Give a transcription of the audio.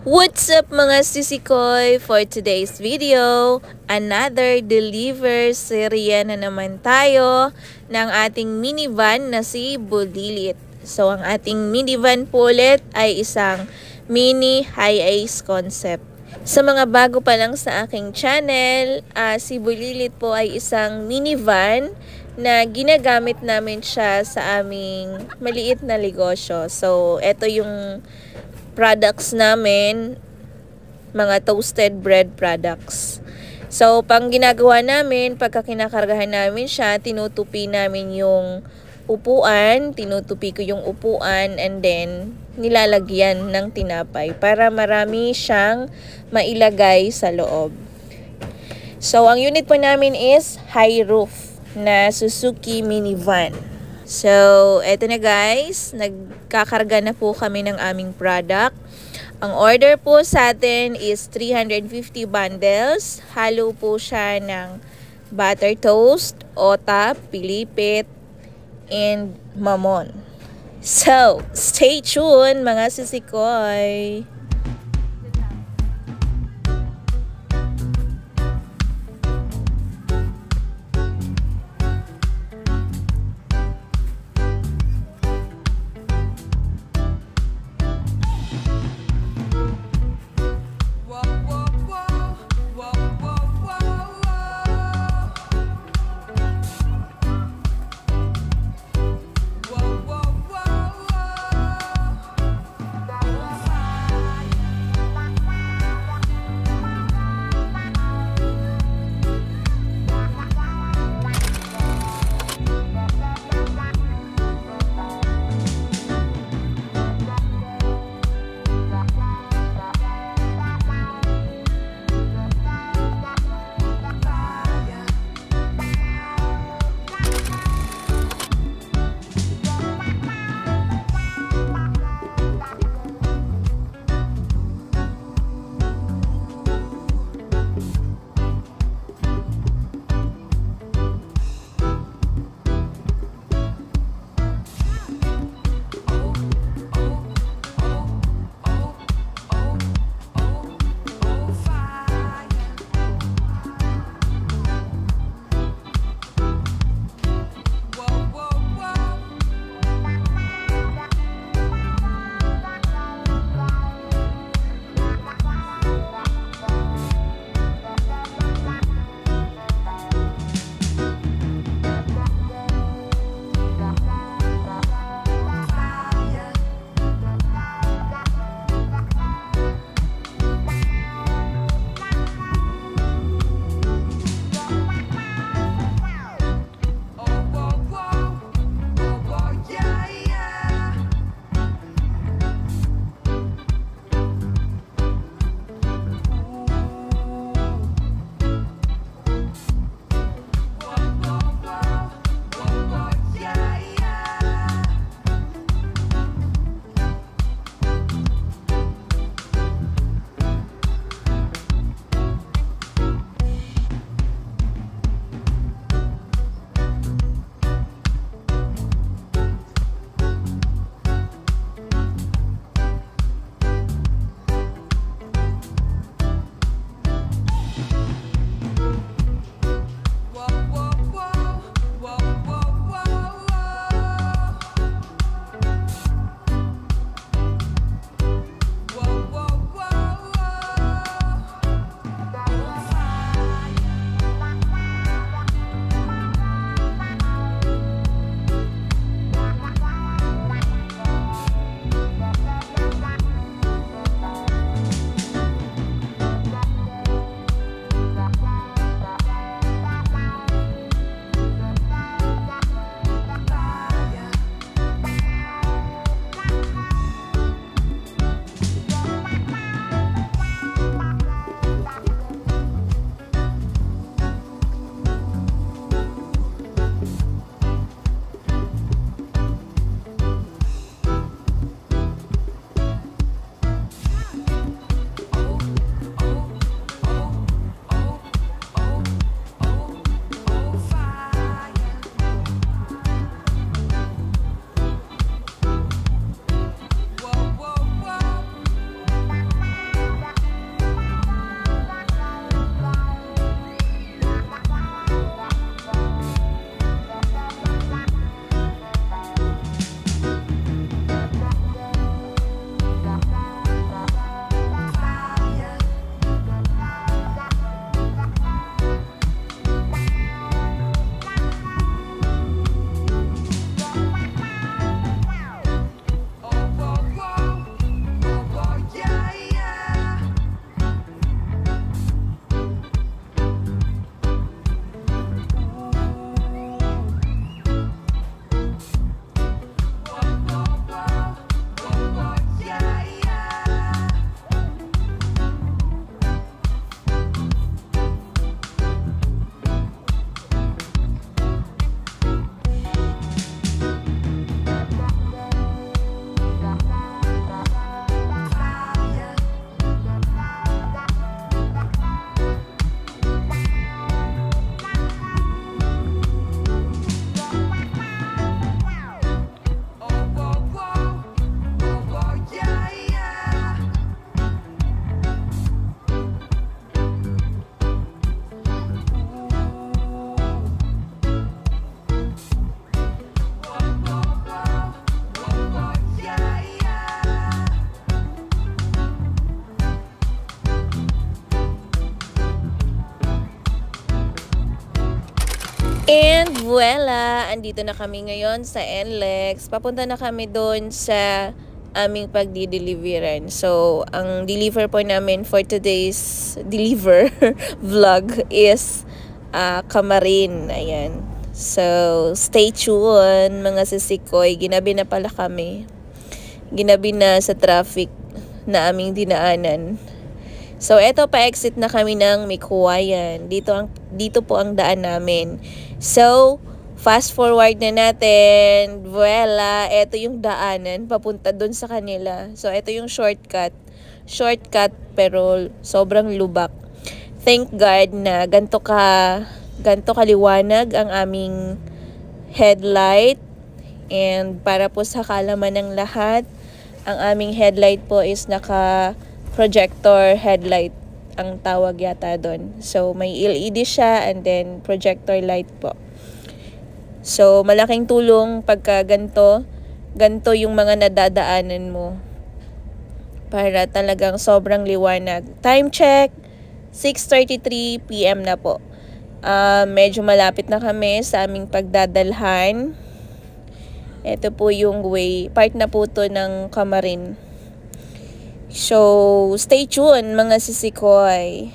What's up mga sisikoy? For today's video, another deliver serya na naman tayo ng ating minivan na si Bulilit. So ang ating minivan po ulit ay isang mini high-ace concept. Sa mga bago pa lang sa aking channel, si Bulilit po ay isang minivan na ginagamit namin siya sa aming maliit na negosyo. So ito yung products namin, mga toasted bread products. So, pang ginagawa namin, pagka kinakargahan namin siya, tinutupi namin yung upuan, tinutupi ko yung upuan, and then nilalagyan ng tinapay para marami siyang mailagay sa loob. So, ang unit po namin is high roof na Suzuki minivan. So, eto na guys, nagkakarga na po kami ng aming product. Ang order po sa atin is 350 bundles. Halo po siya ng butter toast, ota, pilipit, and mamon. So, stay tuned mga sisikoy! And voila, andito na kami ngayon sa NLEX. Papunta na kami doon sa aming pagdi-deliveran. So, ang deliver po namin for today's deliver vlog is Camarin. Ayan. So, stay tuned mga sisikoy. Ginabi na pala kami. Ginabi na sa traffic na aming dinaanan. So, eto pa-exit na kami ng Mikuwayan. Dito po ang daan namin. So, fast forward na natin. Voila, eto yung daanan papunta doon sa kanila. So, eto yung shortcut. Shortcut pero sobrang lubak. Thank God na ganto kaliwanag ang aming headlight. And para po sa kalaman ng lahat, ang aming headlight po is projector headlight ang tawag yata doon. So, may LED siya and then projector light po. So, malaking tulong pagka ganito yung mga nadadaanan mo para talagang sobrang liwanag. Time check, 6:33 PM na po. Medyo malapit na kami sa aming pagdadalhan. Ito po yung way. Part na po to ng Camarin. So, stay tuned mga sisikoy.